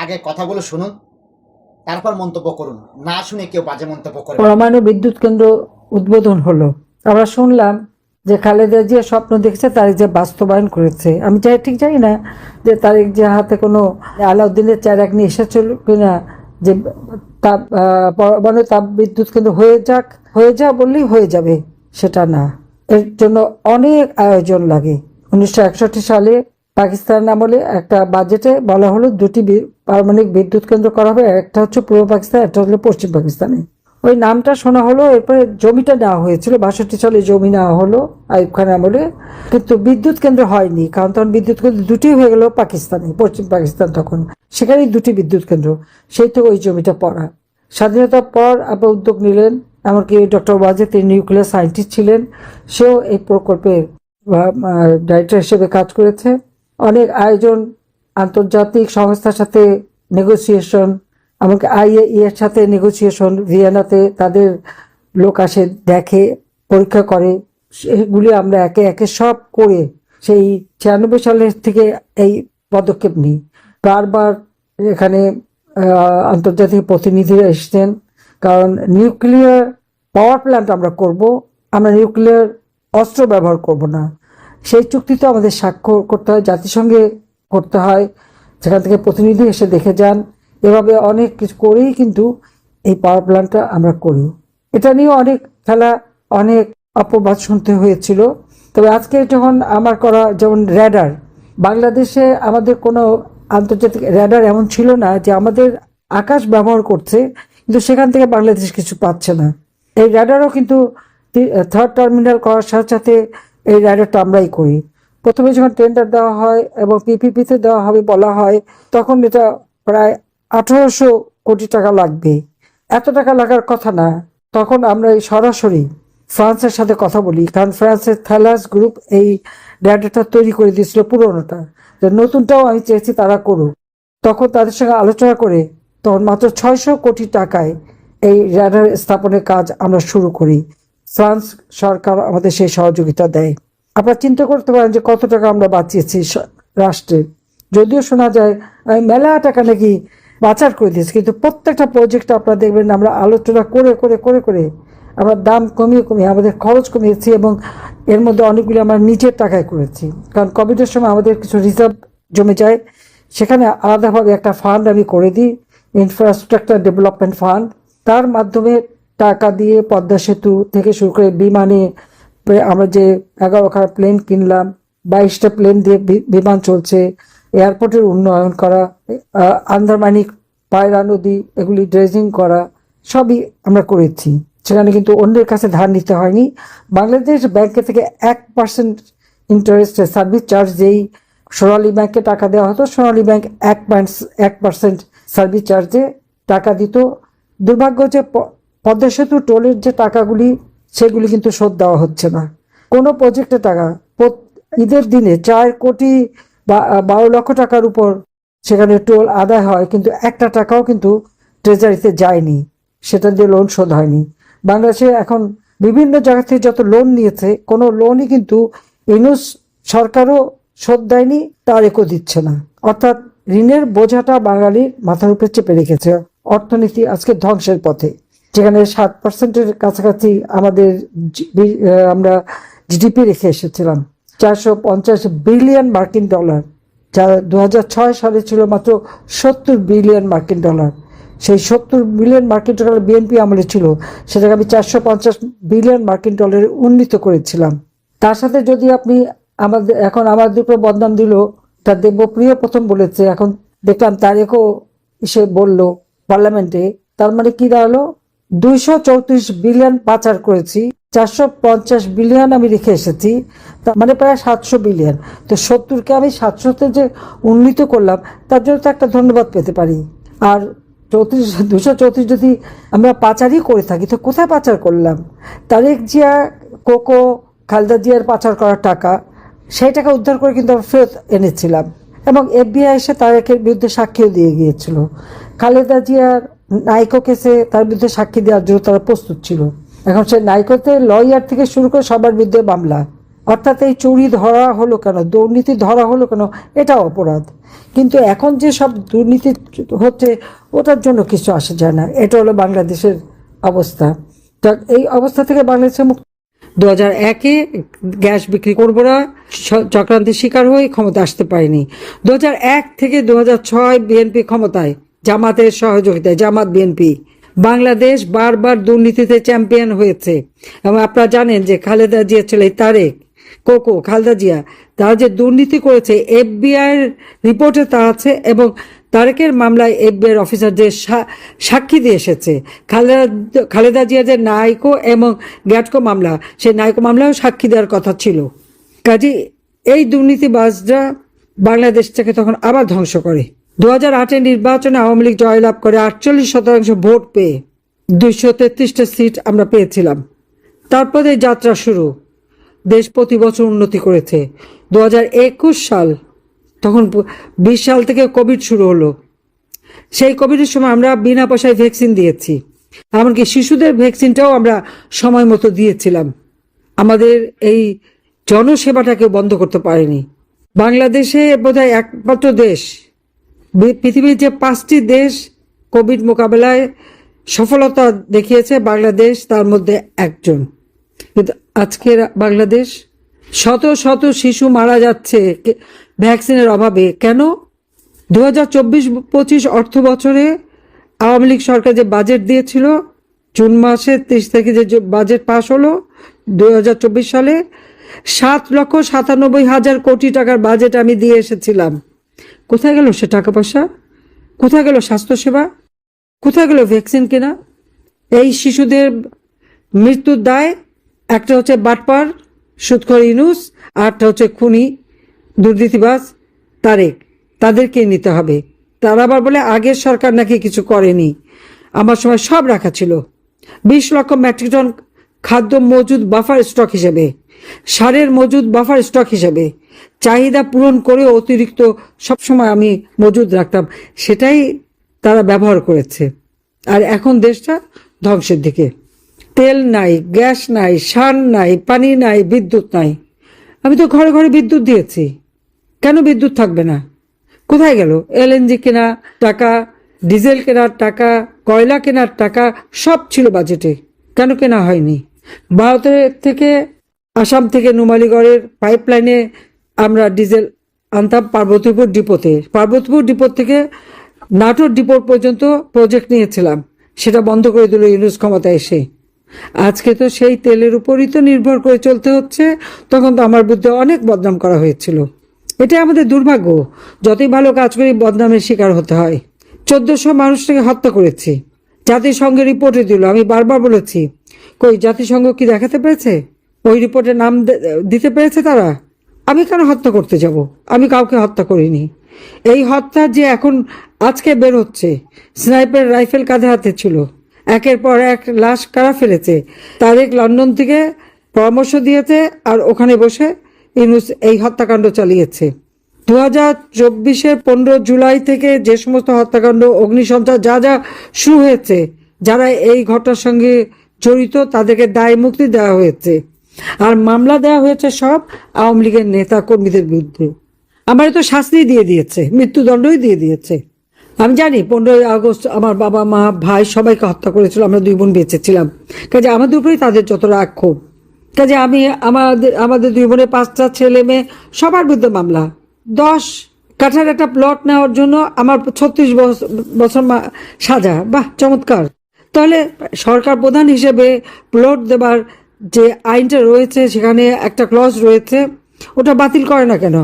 আগে কথাগুলো শুনুন, তারপর মন্তব্য করুন। না শুনে কেউ বাজে মন্তব্য করে। পরমাণু বিদ্যুৎ কেন্দ্র উদ্বোধন হলো। আমরা শুনলাম যে খালেদা জিয়া স্বপ্ন দেখেছে, তারেক যে বাস্তবায়ন করেছে। আমি ঠিক জানি না যে তারেক যে হাতে কোনো আলাউদ্দিনের চেরাগ নিয়ে এসেছিল কিনা, যে পরমাণু তাপ বিদ্যুৎ কেন্দ্র হয়ে যা বললেই হয়ে যাবে, সেটা না। এর জন্য অনেক আয়োজন লাগে। 1961 সালে পাকিস্তান আমলে একটা বাজেটে বলা হলো দুটি পারমাণবিক বিদ্যুৎ কেন্দ্র করা হবে, একটা হচ্ছে পূর্ব পাকিস্তান, একটা হলো পশ্চিম পাকিস্তানে। ওই নামটা শোনা হলো। এরপরে জমিটা নেওয়া হয়েছিল, 62 সালে জমি নেওয়া হলো আইয়ুব খান আমলে, কিন্তু বিদ্যুৎ কেন্দ্র হয়নি। কারণ তখন বিদ্যুৎ কেন্দ্র দুটি হয়ে গেল পাকিস্তানে, পশ্চিম পাকিস্তান তখন, সেখানেই দুটি বিদ্যুৎ কেন্দ্র। সেই তো ওই জমিটা পড়া। স্বাধীনতার পর আবার উদ্যোগ নিলেন, এমনকি ডক্টর ওয়াজেদ, তিনি নিউক্লিয়ার সায়েন্টিস্ট ছিলেন, সেও এই প্রকল্পের ডাইরেক্টর হিসেবে কাজ করেছে। অনেক আয়োজন, আন্তর্জাতিক সংস্থার সাথে নেগোসিয়েশন, এমনকি IAEA এর সাথে নেগোসিয়েশন, ভিয়েনাতে তাদের লোক আসে, দেখে, পরীক্ষা করে। সেগুলি আমরা একে একে সব করে সেই 96 সালের থেকে এই পদক্ষেপ নিই। বারবার এখানে আন্তর্জাতিক প্রতিনিধিরা এসছেন, কারণ নিউক্লিয়ার পাওয়ার প্ল্যান্ট আমরা করব, আমরা নিউক্লিয়ার অস্ত্র ব্যবহার করব না। সেই চুক্তি তো আমাদের স্বাক্ষর করতে হয়, জাতিসংঘে করতে হয়, সেখান থেকে প্রতিনিধি এসে দেখে যান। এভাবে অনেক কিছু করেই কিন্তু এই পাওয়ার প্ল্যান্টটা আমরা করি। এটা নিয়ে অনেক খেলা, অনেক অপবাদ শুনতে হয়েছিল। তবে আজকে যখন আমার করা, যেমন র্যাডার, বাংলাদেশে আমাদের কোনো আন্তর্জাতিক র্যাডার এমন ছিল না যে আমাদের আকাশ ব্যবহার করছে কিন্তু সেখান থেকে বাংলাদেশ কিছু পাচ্ছে না। এই র্যাডারও কিন্তু থার্ড টার্মিনাল করার সাথে সাথে এই র্যাডারটা আমরাই করি। প্রথমে যখন টেন্ডার দেওয়া হয় এবং PPP-তে দেওয়া হবে বলা হয়, তখন এটা প্রায় 1800 কোটি টাকা লাগবে। এত টাকা লাগার কথা না। তখন আমরা সরাসরি ফ্রান্সের সাথে কথা বলি, কারণ ফ্রান্সের থ্যালাস গ্রুপ এই র্যাডারটা তৈরি করে দিয়েছিল, পুরোনোটা। নতুনটাও আমি চেয়েছি তারা করুক। তখন তাদের সঙ্গে আলোচনা করে তখন মাত্র 600 কোটি টাকায় এই র্যাডার স্থাপনের কাজ আমরা শুরু করি। ফ্রান্স সরকার আমাদের সেই সহযোগিতা দেয়। আপনারা চিন্তা করতে পারেন যে কত টাকা আমরা বাঁচিয়েছি রাষ্ট্রে। যদিও শোনা যায় মেলা টাকা নাকি বাঁচার করে দিয়েছে, কিন্তু প্রত্যেকটা প্রজেক্ট আপনারা দেখবেন আমরা আলোচনা করে করে করে করে আমরা দাম কমিয়ে কমিয়ে আমাদের খরচ কমিয়েছি, এবং এর মধ্যে অনেকগুলি আমরা নিজের টাকায় করেছি। কারণ কোভিডের সময় আমাদের কিছু রিজার্ভ জমে যায়, সেখানে আলাদাভাবে একটা ফান্ড আমি করে দিই, ইনফ্রাস্ট্রাকচার ডেভেলপমেন্ট ফান্ড। তার মাধ্যমে টাকা দিয়ে পদ্মা সেতু থেকে শুরু করে বিমানে আমরা যে 11খানা প্লেন কিনলাম, 22টা প্লেন দিয়ে বিমান চলছে, এয়ারপোর্টের উন্নয়ন করা, আন্দারমানিক পায়রা নদী এগুলি ড্রেজিং করা, সবই আমরা করেছি। সেখানে কিন্তু অন্যের কাছে ধার নিতে হয়নি। বাংলাদেশ ব্যাংকে থেকে 1% ইন্টারেস্ট সার্ভিস চার্জ, যেই সোনালী ব্যাংকে টাকা দেওয়া হতো, সোনালী ব্যাংক 1% সার্ভিস চার্জে টাকা দিত। দুর্ভাগ্য যে পদ্মা সেতু টোলের যে টাকাগুলি, সেগুলি কিন্তু শোধ দেওয়া হচ্ছে না। কোনো প্রজেক্টের টাকা ঈদের দিনে 4 কোটি বা 12 লক্ষ টাকার উপর সেখানে টোল আদায় হয়, কিন্তু একটা টাকাও কিন্তু ট্রেজারিতে যায়নি, সেটা দিয়ে লোন শোধ হয়নি। বাংলাদেশে এখন বিভিন্ন জায়গা থেকে যত লোন নিয়েছে, কোনো লোনই কিন্তু ইউনূস সরকারও শোধ দেয়নি, তারেকও দিচ্ছে না। অর্থাৎ ঋণের বোঝাটা বাঙালির মাথার উপরে চেপে রেখেছে। অর্থনীতি আজকে ধ্বংসের পথে, যেখানে 7%-এর কাছাকাছি আমরা GDP রেখে এসেছিলাম, 450 বিলিয়ন মার্কিন ডলার, যা 2006 সালে ছিল মাত্র 70 বিলিয়ন মার্কিন ডলার। সেই 70 বিলিয়ন মার্কিন ডলার BNP আমলে ছিল, সেটাকে আমি 450 বিলিয়ন মার্কিন ডলারে উন্নীত করেছিলাম। তার সাথে যদি আপনি এখন আমাদের উপর বদনাম দিল, তার দেবপ্রিয় প্রথম বলেছে, এখন দেখলাম তারেকও এসে বলল পার্লামেন্টে, তার মানে কি দাঁড়ালো? 234 বিলিয়ন পাচার করেছি, 450 বিলিয়ন আমি রেখে এসেছি, তার মানে প্রায় 700 বিলিয়ন। তো 70কে আমি 700-তে যে উন্নীত করলাম, তার জন্য তো একটা ধন্যবাদ পেতে পারি। আর 234 যদি আমরা পাচারই করে থাকি, তো কোথায় পাচার করলাম? তারেক জিয়া, খালেদা জিয়ার পাচার করার টাকা, সেই টাকা উদ্ধার করে কিন্তু আমরা ফেরত এনেছিলাম, এবং FBI এসে তারেকের বিরুদ্ধে সাক্ষীও দিয়ে গিয়েছিল। খালেদা জিয়ার নাইকো কেসে তার বিরুদ্ধে সাক্ষী দেওয়ার জন্য তারা প্রস্তুত ছিল। এখন সে নাইকোতে লয়ার থেকে শুরু করে সবার বিরুদ্ধে মামলা, অর্থাৎ এই চুরি ধরা হলো কেন, দুর্নীতি ধরা হলো কেন, এটা অপরাধ। কিন্তু এখন যে সব দুর্নীতি হচ্ছে ওটার জন্য কিছু আসা যায় না। এটা হলো বাংলাদেশের অবস্থা। এই অবস্থা থেকে বাংলাদেশের 2001-এ গ্যাস বিক্রি করবো না চক্রান্তের শিকার হয়ে ক্ষমতা আসতে পারেনি। 2001 থেকে 2006 বিএনপি ক্ষমতায়, জামাতের সহযোগিতায়, জামাত বিএনপি, বাংলাদেশ বারবার দুর্নীতিতে চ্যাম্পিয়ন হয়েছে। এবং আপনারা জানেন যে খালেদা জিয়া ছেলে তারেক খালেদা জিয়া, তারা যে দুর্নীতি করেছে FBI রিপোর্টে তা আছে, এবং তারেকের মামলায় FBI অফিসার যে সাক্ষী দিয়ে এসেছে। খালেদা জিয়া যে নাইকো এবং গ্যাটকো মামলা, সেই নাইকো মামলাও সাক্ষী দেওয়ার কথা ছিল। কাজে এই দুর্নীতিবাজরা বাংলাদেশ থেকে তখন আবার ধ্বংস করে। 2008-এর নির্বাচনে আওয়ামী লীগ জয়লাভ করে 48% ভোট পেয়ে 233টা সিট আমরা পেয়েছিলাম। তারপরে যাত্রা শুরু, দেশ প্রতি বছর উন্নতি করেছে। 2021 সাল, তখন 20 সাল থেকে কোভিড শুরু হলো। সেই কোভিডের সময় আমরা বিনা পয়সায় ভ্যাকসিন দিয়েছি, এমনকি শিশুদের ভ্যাকসিনটাও আমরা সময় মতো দিয়েছিলাম। আমাদের এই জনসেবাটাকে বন্ধ করতে পারেনি। বাংলাদেশে বোধহয় একমাত্র দেশ, পৃথিবীর যে 5টি দেশ কোভিড মোকাবেলায় সফলতা দেখিয়েছে, বাংলাদেশ তার মধ্যে একজন। কিন্তু আজকের বাংলাদেশ, শত শত শিশু মারা যাচ্ছে ভ্যাকসিনের অভাবে। কেন? 2024-25 অর্থ বছরে আওয়ামী লীগ সরকার যে বাজেট দিয়েছিল, জুন মাসে 30 তারিখে যে বাজেট পাশ হলো 2024 সালে, 7,97,000 কোটি টাকার বাজেট আমি দিয়ে এসেছিলাম। কোথায় গেল সে টাকা পয়সা? কোথায় গেল স্বাস্থ্যসেবা? কোথায় গেল ভ্যাকসিন কেনা? এই শিশুদের মৃত্যুর দায় একটা হচ্ছে বাটপার সুদখোর ইউনূস, আরটা হচ্ছে খুনি দুর্নীতিবাজ তারেক। তাদেরকে নিতে হবে। তারা আবার বলে আগের সরকার নাকি কিছু করেনি। আমার সময় সব রাখা ছিল। 20 লক্ষ মেট্রিক টন খাদ্য মজুদ বাফার স্টক হিসেবে, সারের মজুদ বাফার স্টক হিসেবে, চাহিদা পূরণ করে অতিরিক্ত সবসময় আমি মজুদ রাখতাম। সেটাই তারা ব্যবহার করেছে। আর এখন দেশটা ধ্বংসের দিকে। তেল নাই, গ্যাস নাই, সার নাই, পানি নাই, বিদ্যুৎ নাই। আমি তো ঘরে ঘরে বিদ্যুৎ দিয়েছি, কেন বিদ্যুৎ থাকবে না? কোথায় গেল? LNG কেনা টাকা, ডিজেল কেনার টাকা, কয়লা কেনার টাকা সব ছিল বাজেটে, কেন কেনা হয়নি? ভারতের থেকে, আসাম থেকে নুমালীগড়ের পাইপলাইনে আমরা ডিজেল আনতাম পার্বতীপুর ডিপোতে। পার্বতীপুর ডিপো থেকে নাটোর ডিপোর পর্যন্ত প্রজেক্ট নিয়েছিলাম, সেটা বন্ধ করে দিল ইউনূস ক্ষমতায় এসে। আজকে তো সেই তেলের উপরই তো নির্ভর করে চলতে হচ্ছে। তখন তো আমার বিরুদ্ধে অনেক বদনাম করা হয়েছিল। এটা আমাদের দুর্ভাগ্য, যতই ভালো কাজ করি বদনামের শিকার হতে হয়। 1400 মানুষটাকে হত্যা করেছি, জাতিসংঘের রিপোর্টে দিল। আমি বারবার বলেছি, কই জাতিসংঘ কি দেখাতে পেরেছে? ওই রিপোর্টে নাম দিতে পেরেছে তারা? আমি কেন হত্যা করতে যাব? আমি কাউকে হত্যা করিনি। এই হত্যা যে এখন আজকে বের হচ্ছে, স্নাইপার রাইফেল কাঁধে হাতে ছিল, একের পর এক লাশ কারা ফেলেছে। তারেক লন্ডন থেকে পরামর্শ দিয়েছে, আর ওখানে বসে ইউনূস এই হত্যাকাণ্ড চালিয়েছে। 2024-এর 15 জুলাই থেকে যে সমস্ত হত্যাকাণ্ড, অগ্নিসন্ত্রাস যা যা শুরু হয়েছে, যারা এই ঘটনার সঙ্গে জড়িত তাদেরকে দায় মুক্তি দেওয়া হয়েছে। আর মামলা দেওয়া হয়েছে সব আওয়ামী লীগের নেতা কর্মীদের বিরুদ্ধে। আমার তো শাস্তি দিয়ে দিয়েছে, মৃত্যুদণ্ডই দিয়ে দিয়েছে। আমি জানি 15 আগস্ট আমার বাবা মা ভাই সবাইকে হত্যা করেছিল, আমরা 2 বোন বেঁচে ছিলাম। কাজে আমাদের উপরেই তাদের যত রাগ ক্ষোভ। কাজে আমি আমাদের 2 বোনের 5টা ছেলে মেয়ে সবার বিরুদ্ধে মামলা। 10 কাঠার একটা প্লট নেওয়ার জন্য আমার 36 বছর সাজা। বাহ, চমৎকার। তাহলে সরকার প্রধান হিসেবে প্লট দেবার যে আইনটা রয়েছে, সেখানে একটা ক্লজ রয়েছে, ওটা বাতিল করে না কেন?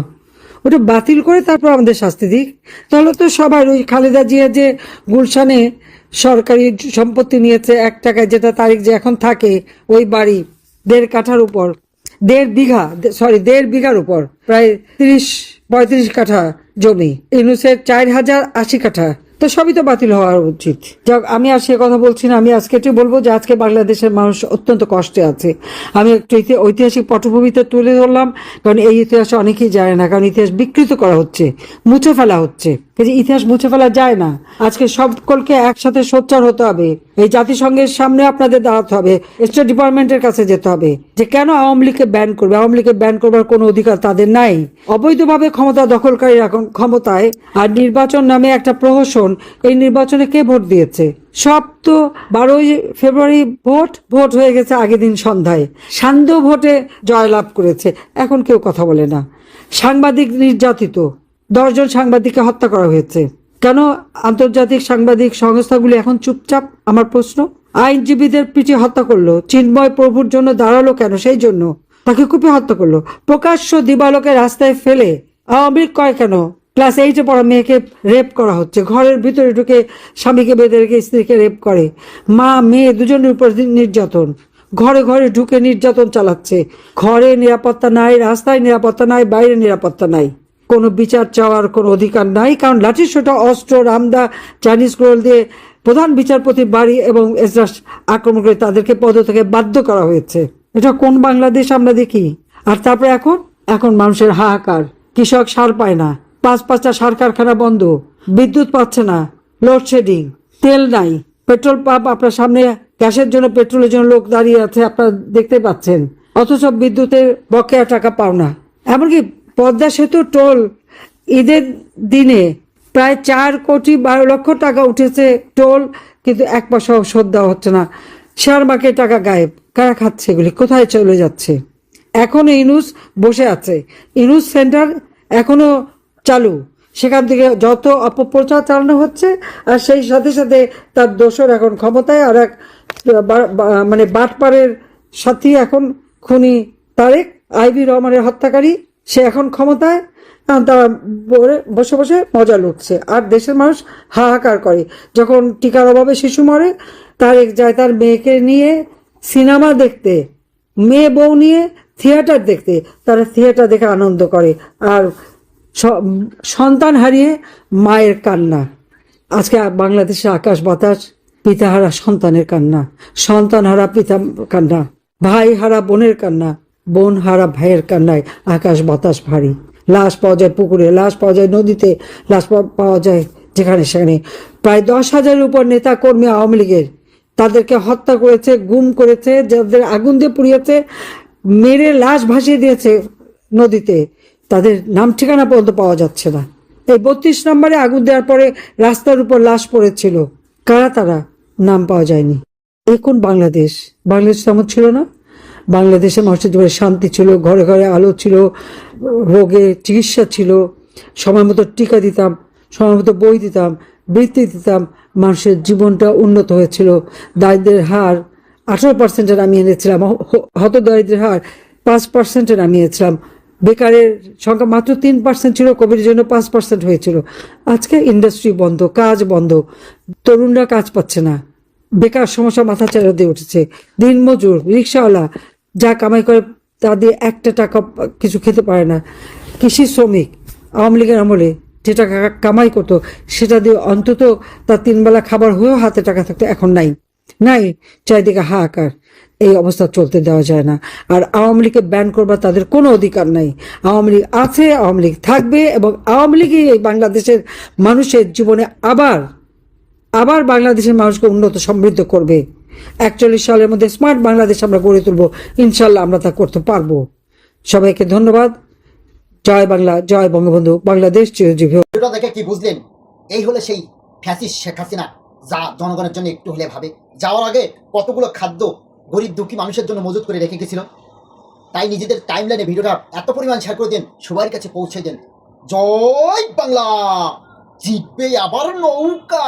ওটা বাতিল করে তারপর আমাদের শাস্তি দিক। তাহলে তো সবার ওই খালেদা জিয়া যে গুলশানে সরকারি সম্পত্তি নিয়েছে 1 টাকায়, যেটা তারিখ যে এখন থাকে, ওই বাড়ি 1.5 কাঠার উপর, 1.5 বিঘার উপর প্রায় 30-35 কাঠা জমি, ইউনূসের 4080 কাঠা, তো সবই তো বাতিল হওয়া উচিত। যাক, আমি আর সে কথা বলছি না। আমি আজকে এটি বলবো যে আজকে বাংলাদেশের মানুষ অত্যন্ত কষ্টে আছে। আমি একটু ঐতিহাসিক পটভূমিতে তুলে ধরলাম, কারণ এই ইতিহাসে অনেকেই জানে না, কারণ ইতিহাস বিকৃত করা হচ্ছে, মুছে ফেলা হচ্ছে। ইতিহাস মুছে ফেলা যায় না। আজকে সকলকে একসাথে সোচ্চার হতে হবে। এই জাতিসংঘের সামনে আপনাদের দাঁড়াতে হবে, স্টেট ডিপার্টমেন্টের কাছে যেতে হবে, যে কেন আওয়ামী লীগকে ব্যান করবে। আওয়ামী লীগকে ব্যান করবার কোনো অধিকার তাদের নাই। অবৈধভাবে ক্ষমতা দখলকারী এখন ক্ষমতায়, আর নির্বাচন নামে একটা প্রহসন। এই নির্বাচনে কে ভোট দিয়েছে? সব তো 12ই ফেব্রুয়ারি ভোট হয়ে গেছে আগের দিন সন্ধ্যায়। সান্ধ্য ভোটে জয়লাভ করেছে, এখন কেউ কথা বলে না। সাংবাদিক নির্যাতিত, 10 জন সাংবাদিককে হত্যা করা হয়েছে। কেন আন্তর্জাতিক সাংবাদিক সংস্থাগুলি এখন চুপচাপ? আমার প্রশ্ন। আইনজীবীদের পিটিয়ে হত্যা করলো, চিন্ময় প্রভুর জন্য দাঁড়ালো কেন? সেই জন্য তাকে কুপিয়ে হত্যা করলো। প্রকাশ্য দিবালোকে রাস্তায় ফেলে আওয়ামী লীগ কয় কেন? ক্লাস 8-এ পড়া মেয়েকে রেপ করা হচ্ছে, ঘরের ভিতরে ঢুকে স্বামীকে বেঁধে রেখে স্ত্রীকে রেপ করে, মা মেয়ে দুজনের উপর নির্যাতন, ঘরে ঘরে ঢুকে নির্যাতন চালাচ্ছে। ঘরে নিরাপত্তা নাই, রাস্তায় নিরাপত্তা নাই, বাইরে নিরাপত্তা নাই। কোনো বিচার চাওয়ার কোনো অধিকার নাই, কারণ লাঠিসোঁটা, অস্ত্র, রামদা, চাইনিজ ক্রোল দিয়ে প্রধান বিচারপতির বাড়ি এবং এজলাস আক্রমণ করে তাদেরকে পদ থেকে বাধ্য করা হয়েছে। এটা কোন বাংলাদেশ আমরা দেখি? আর তারপরে এখন মানুষের হাহাকার। কৃষক সার পায় না, 5-5টা সার কারখানা বন্ধ, বিদ্যুৎ পাচ্ছে না, লোডশেডিং, তেল নাই, পেট্রোল পাম্প আপনার সামনে গ্যাসের জন্য, পেট্রোলের জন্য লোক দাঁড়িয়ে আছে, আপনারা দেখতে পাচ্ছেন, অথচ বিদ্যুতের বকেয়া টাকা পাও না। এমনকি পদ্মা সেতু টোল ঈদের দিনে প্রায় 4,12,00,000 টাকা উঠেছে টোল, কিন্তু 1 পয়সাও শোধ দেওয়া হচ্ছে না। শেয়ার মার্কেট টাকা গায়েব। কারা খাচ্ছে এগুলি? কোথায় চলে যাচ্ছে? এখনো ইনুস বসে আছে, ইনুস সেন্টার এখনো চালু, সেখান থেকে যত অপপ্রচার চালানো হচ্ছে, আর সেই সাথে সাথে তার দোসর এখন ক্ষমতায়। আর এক মানে বাটপাড়ের সাথী এখন খুনি তারেক, আইভি রহমানের হত্যাকারী, সে এখন ক্ষমতায়। তারা বসে বসে মজা লুটছে, আর দেশের মানুষ হাহাকার করে। যখন টিকার অভাবে শিশু মরে, তারেক যায় তার মেয়েকে নিয়ে সিনেমা দেখতে, মেয়ে বউ নিয়ে থিয়েটার দেখতে। তারা থিয়েটার দেখে আনন্দ করে, আর সন্তান হারিয়ে মায়ের কান্না। আজকে বাংলাদেশের আকাশ বাতাস পিতাহারা সন্তানের কান্না, সন্তান হারা পিতা কান্না, ভাই হারা বোনের কান্না, বোন হারা ভাইয়ের কান্নায় আকাশ বাতাস ভারী। লাশ পাওয়া যায় পুকুরে, লাশ পাওয়া যায় নদীতে, লাশ পাওয়া যায় যেখানে সেখানে। প্রায় 10,000-এর উপর নেতা কর্মী আওয়ামী লীগের, তাদেরকে হত্যা করেছে, গুম করেছে, যাদের আগুন দিয়ে পুড়িয়েছে, মেরে লাশ ভাসিয়ে দিয়েছে নদীতে। তাদের নাম ঠিকানা পর্যন্ত পাওয়া যাচ্ছে না। এই 32 নম্বরে আগুন দেওয়ার পরে রাস্তার উপর লাশ পড়েছিল, কারা তারা? নাম পাওয়া যায়নি। এই কোন বাংলাদেশ? বাংলাদেশ তেমন ছিল না। বাংলাদেশে মানুষের জীবনে শান্তি ছিল, ঘরে ঘরে আলো ছিল, রোগে চিকিৎসা ছিল, সময় মতো টিকা দিতাম, সময় মতো বই দিতাম, বৃত্তি দিতাম, মানুষের জীবনটা উন্নত হয়েছিল। দারিদ্রের হার 18%-এ নামিয়ে এনেছিলাম, হতদারিদ্রের হার 5%-এ নামিয়েছিলাম, বেকারের সংখ্যা মাত্র 3% ছিল, কোভিডের জন্য 5% হয়েছিল। আজকে ইন্ডাস্ট্রি বন্ধ, কাজ বন্ধ, তরুণরা কাজ পাচ্ছে না, বেকার সমস্যা মাথা চাড়া দিয়ে উঠেছে। দিনমজুর, রিক্সাওয়ালা যা কামাই করে তা দিয়ে একটা টাকা কিছু খেতে পারে না। কৃষি শ্রমিক আওয়ামী লীগের আমলে যে টাকা কামাই করতো, সেটা দিয়ে অন্তত তার 3 বেলা খাবার হয়েও হাতে টাকা থাকতো, এখন নাই। চারিদিকে হাহাকার। এই অবস্থা চলতে দেওয়া যায় না। আর আওয়ামী লীগকে ব্যান করবার তাদের কোনো অধিকার নাই। আওয়ামী লীগ আছে, আওয়ামী লীগ থাকবে, এবং আওয়ামী লীগই এই বাংলাদেশের মানুষের জীবনে আবার বাংলাদেশের মানুষকে উন্নত সমৃদ্ধ করবে। 41 সালের মধ্যে স্মার্ট বাংলাদেশ আমরা গড়ে তুলব, ইনশাল্লাহ আমরা তা করতে পারবো। সবাইকে ধন্যবাদ। জয় বাংলা, জয় বঙ্গবন্ধু, বাংলাদেশ চিরজীবী হোক। ভিডিওটা দেখে কি বুঝলেন? এই হলো সেই ফ্যাসিস্ট শেখ হাসিনা, যা জনগণের জন্য একটু হলে ভাবে। যাওয়ার আগে কতগুলো খাদ্য গরিব দুঃখী মানুষের জন্য মজুত করে রেখে গেছিল। তাই নিজেদের টাইমলাইনে ভিডিওটা এত পরিমাণ শেয়ার করে দেন, সবার কাছে পৌঁছে দেন। জয় বাংলা, জিতবে আবার নৌকা।